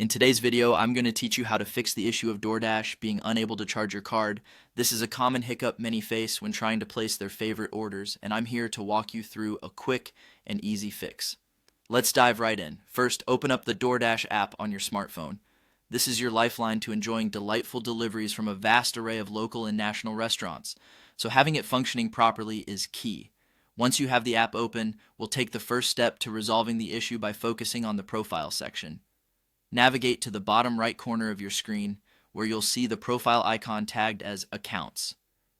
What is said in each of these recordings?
In today's video, I'm going to teach you how to fix the issue of DoorDash being unable to charge your card. This is a common hiccup many face when trying to place their favorite orders, and I'm here to walk you through a quick and easy fix. Let's dive right in. First, open up the DoorDash app on your smartphone. This is your lifeline to enjoying delightful deliveries from a vast array of local and national restaurants. So having it functioning properly is key. Once you have the app open, we'll take the first step to resolving the issue by focusing on the profile section. Navigate to the bottom right corner of your screen where you'll see the profile icon tagged as Accounts.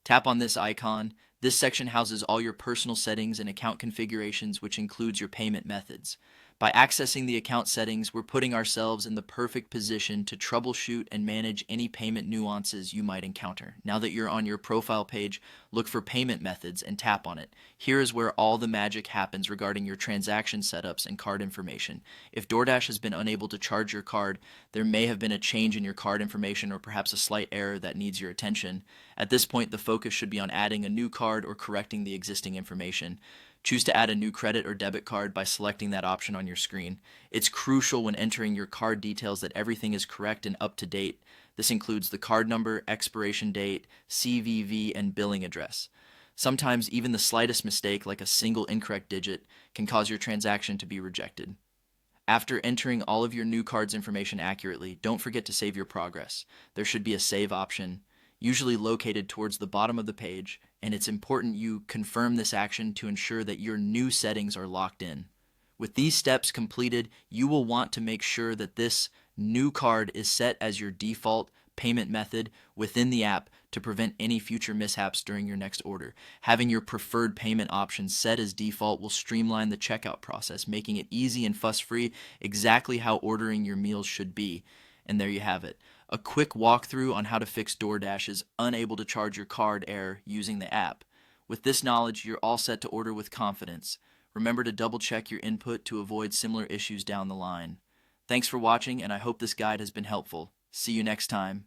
Tap on this icon. This section houses all your personal settings and account configurations, which includes your payment methods. By accessing the account settings, we're putting ourselves in the perfect position to troubleshoot and manage any payment nuances you might encounter. Now that you're on your profile page, look for payment methods and tap on it. Here is where all the magic happens regarding your transaction setups and card information. If DoorDash has been unable to charge your card, there may have been a change in your card information or perhaps a slight error that needs your attention. At this point, the focus should be on adding a new card or correcting the existing information. Choose to add a new credit or debit card by selecting that option on your screen. It's crucial when entering your card details that everything is correct and up to date. This includes the card number, expiration date, CVV, and billing address. Sometimes even the slightest mistake, like a single incorrect digit, can cause your transaction to be rejected. After entering all of your new card's information accurately, don't forget to save your progress. There should be a save option, usually located towards the bottom of the page, and it's important you confirm this action to ensure that your new settings are locked in. With these steps completed, you will want to make sure that this new card is set as your default payment method within the app to prevent any future mishaps during your next order. Having your preferred payment option set as default will streamline the checkout process, making it easy and fuss-free, exactly how ordering your meals should be. And there you have it. A quick walkthrough on how to fix DoorDash's unable to charge your card error using the app. With this knowledge, you're all set to order with confidence. Remember to double check your input to avoid similar issues down the line. Thanks for watching, and I hope this guide has been helpful. See you next time.